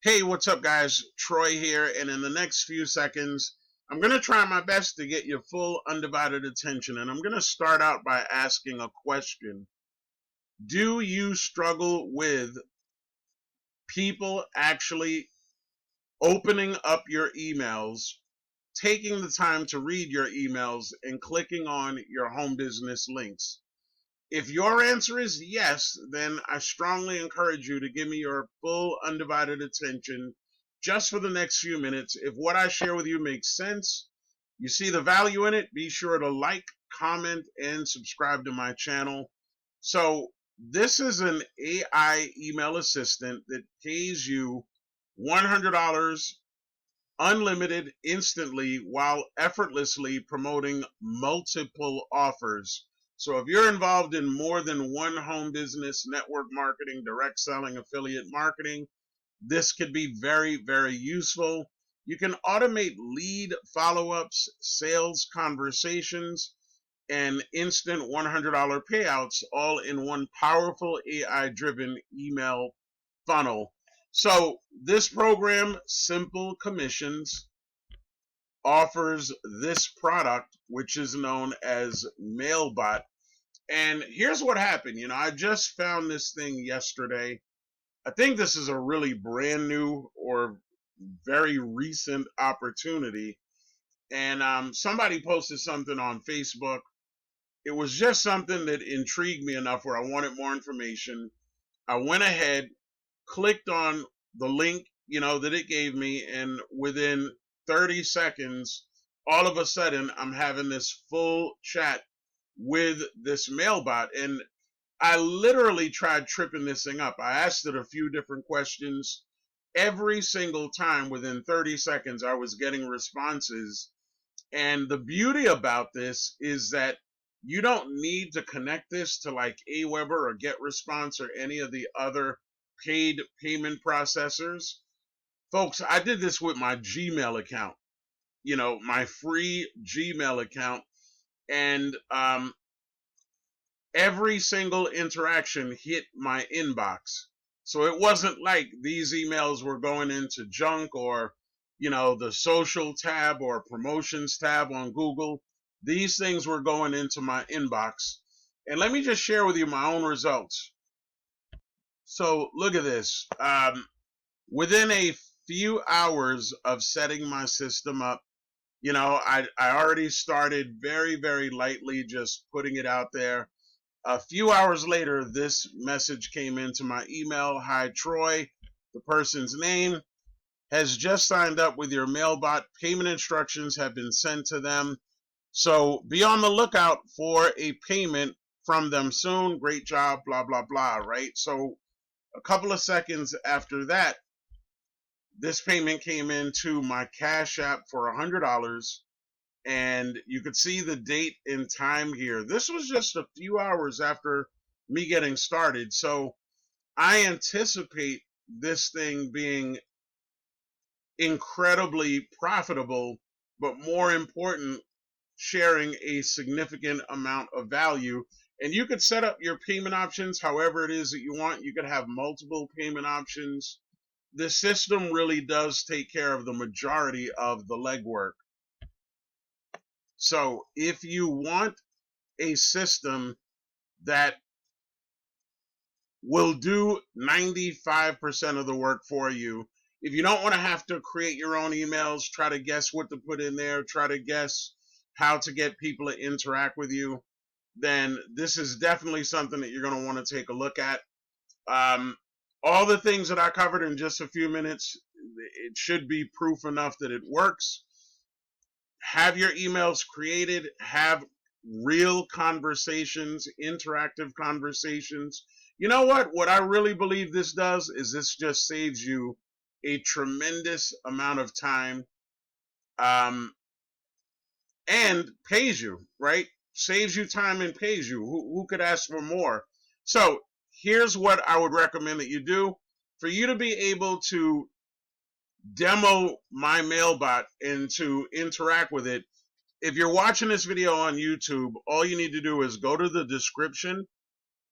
Hey, what's up, guys? Troy here, and in the next few seconds, I'm going to try my best to get your full undivided attention, and I'm going to start out by asking a question. Do you struggle with people actually opening up your emails, taking the time to read your emails, and clicking on your home business links? If your answer is yes, then I strongly encourage you to give me your full undivided attention just for the next few minutes. If what I share with you makes sense, you see the value in it, be sure to like, comment, and subscribe to my channel. So this is an AI email assistant that pays you $100 unlimited instantly while effortlessly promoting multiple offers. So if you're involved in more than one home business, network marketing, direct selling, affiliate marketing, this could be very, very useful. You can automate lead follow-ups, sales conversations, and instant $100 payouts all in one powerful AI-driven email funnel. So this program, Simple Commissions, offers this product, which is known as Mailbot. And here's what happened. I just found this thing yesterday. I think this is a really brand new or very recent opportunity. And somebody posted something on Facebook. It was just something that intrigued me enough where I wanted more information. I went ahead, clicked on the link, that it gave me, and within 30 seconds, all of a sudden, I'm having this full chat with this Mailbot, and I literally tried tripping this thing up. I asked it a few different questions. Every single time, within 30 seconds, I was getting responses. And the beauty about this is that you don't need to connect this to like Aweber or GetResponse or any of the other paid payment processors. Folks, I did this with my Gmail account, my free Gmail account, and every single interaction hit my inbox. So it wasn't like these emails were going into junk or, the social tab or promotions tab on Google. These things were going into my inbox. And let me just share with you my own results. So look at this. Within a few hours of setting my system up, I already started very, very lightly just putting it out there. A few hours later, this message came into my email. Hi, Troy. The person's name has just signed up with your Mailbot. Payment instructions have been sent to them. So be on the lookout for a payment from them soon. Great job, blah, blah, blah, right? So a couple of seconds after that, this payment came into my Cash App for $100. And you could see the date and time here. This was just a few hours after me getting started. So I anticipate this thing being incredibly profitable, but more important, sharing a significant amount of value. And you could set up your payment options however it is that you want. You could have multiple payment options. The system really does take care of the majority of the legwork. So if you want a system that will do 95% of the work for you, if you don't want to have to create your own emails, try to guess what to put in there, try to guess how to get people to interact with you, then this is definitely something that you're going to want to take a look at. All the things that I covered in just a few minutes, it should be proof enough that it works. Have your emails created, have real conversations, interactive conversations. You know what? What I really believe this does is this just saves you a tremendous amount of time and pays you, right? Saves you time and pays you. Who could ask for more? So here's what I would recommend that you do. For you to be able to demo my Mailbot and to interact with it, if you're watching this video on YouTube, all you need to do is go to the description,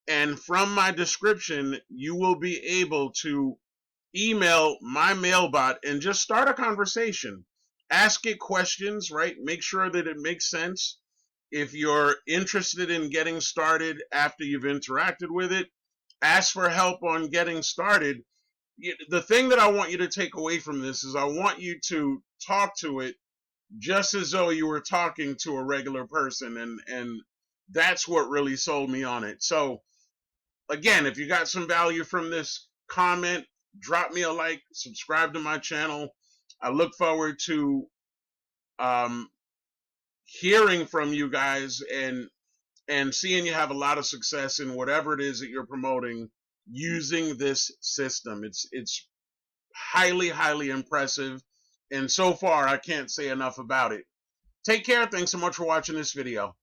and from my description, you will be able to email my Mailbot and just start a conversation. Ask it questions, right? Make sure that it makes sense. If you're interested in getting started after you've interacted with it, ask for help on getting started. The thing that I want you to take away from this is I want you to talk to it just as though you were talking to a regular person, and that's what really sold me on it. So again, if you got some value from this, comment, drop me a like, subscribe to my channel. I look forward to um, hearing from you guys and seeing you have a lot of success in whatever it is that you're promoting using this system. It's highly impressive, and so far I can't say enough about it. Take care. Thanks so much for watching this video.